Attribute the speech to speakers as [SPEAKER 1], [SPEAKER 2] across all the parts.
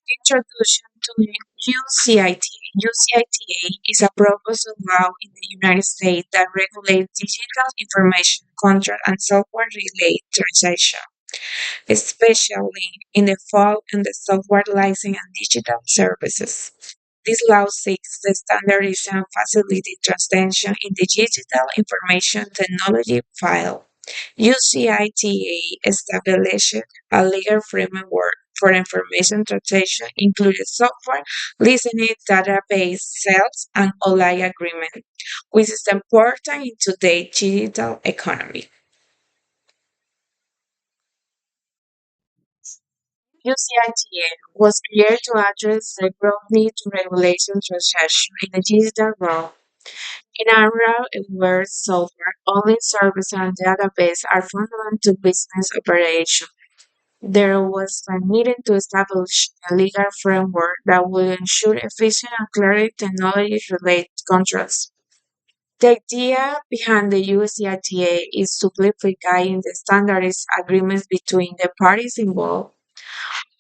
[SPEAKER 1] Introduction to UCIT. UCITA is a proposed law in the United States that regulates digital information contract and software-related transactions, especially in the fall and the software license and digital services. This law seeks to standardize and facilitate transaction in the digital information technology file. UCITA established a legal framework for information transaction, including software, listening, database, sales, and online agreement, which is important in today's digital economy. UCITA was created to address the growing need to regulation transaction in the digital realm. In a era where software, online services, and database are fundamental to business operation, there was a need to establish a legal framework that would ensure efficient and clear technology-related contracts. The idea behind the USCITA is simplifying the standardized agreements between the parties involved,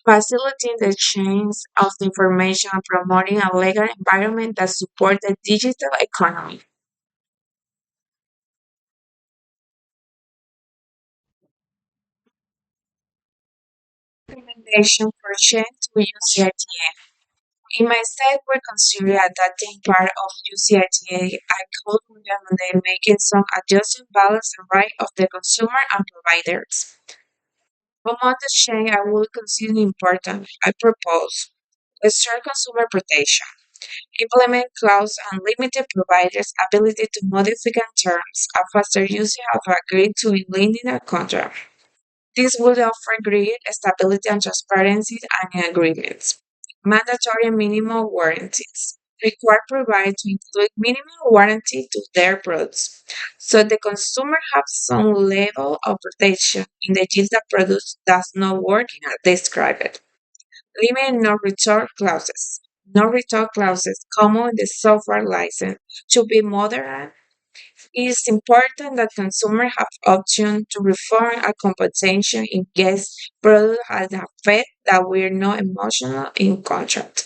[SPEAKER 1] facilitating the exchange of the information and promoting a legal environment that supports the digital economy. Recommendation for change to UCITA. In my state, we consider adapting part of UCITA. I could recommend making some adjustment balance the right of the consumer and providers. Among the change I would consider important, I propose a strong consumer protection, implement clause and limited providers' ability to modify terms after users have agreed to a lending contract. This would offer greater stability and transparency in agreements. Mandatory minimum warranties. Require providers to include minimum warranty to their products, so the consumer has some level of protection in the case the product does not work as described. Limit no return clauses. No return clauses common in the software license should be moderate. It is important that consumers have option to refund a compensation in case product has a effect that were not emotional in contract.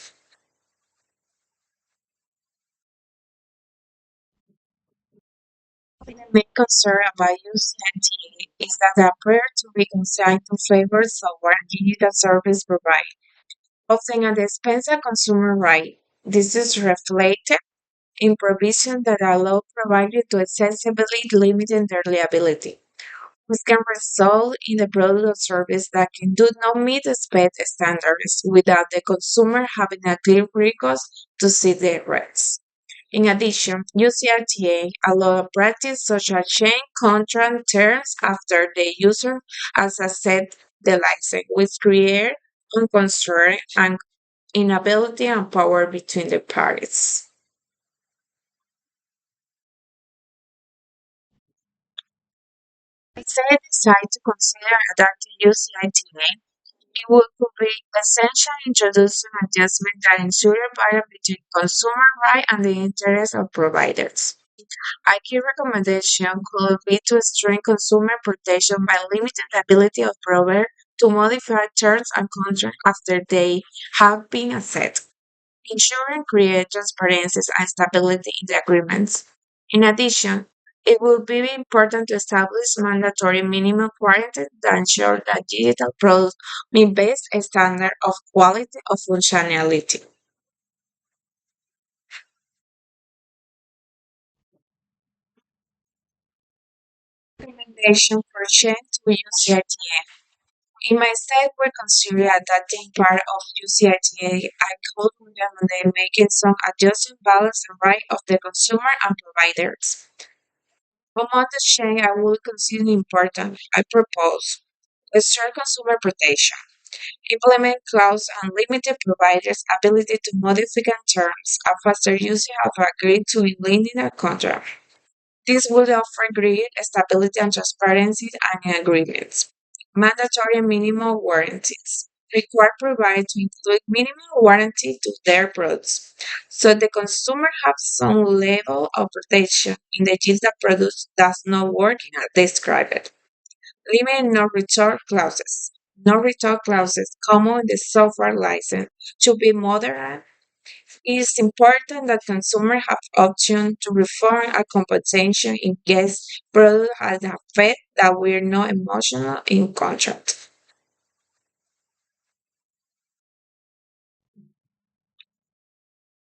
[SPEAKER 1] The main concern about using NTA is that the prayer to be consigned to favor software and digital service provider, often at the expense of consumer right. This is reflected in provision that allow providers to excessively limit their liability. This can result in a product or service that can do not meet the spec standards without the consumer having a clear recourse to see the risks. In addition, UCRTA allow a practice such as change contract terms after the user has accepted the license, which create unconstrained and inability and power between the parties. Instead, decide to consider adapting UCITA. It would be essential introducing adjustments that ensure balance between consumer rights and the interests of providers. A key recommendation could be to strengthen consumer protection by limiting the ability of providers to modify terms and contracts after they have been accepted, ensuring greater transparency and stability in the agreements. In addition, it will be important to establish mandatory minimum warranties that ensure that digital products meet best standard of quality of functionality. Recommendation for change to UCITA. In my state, we consider adapting part of UCITA. I could recommend making some adjustment balance the right of the consumer and providers. Among the change I would consider important, I propose a strong consumer protection, implement clause and limited providers' ability to modify terms after users have agreed to a lending contract. This would offer greater stability and transparency in agreements. Mandatory minimum warranties. Require providers to include minimum warranty to their products, so the consumer has some level of protection in the case the product does not work as described. Limit no return clauses. no return clauses common in the software license. To be modern, it is important that consumers have option to refund a compensation in case product has a effect that were not emotional in contract.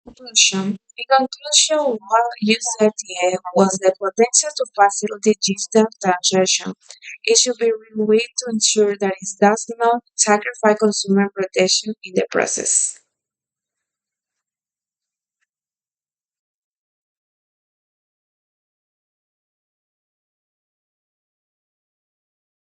[SPEAKER 1] In conclusion, what USFDA was the potential to facilitate digital transaction. It should be reviewed to ensure that it does not sacrifice consumer protection in the process.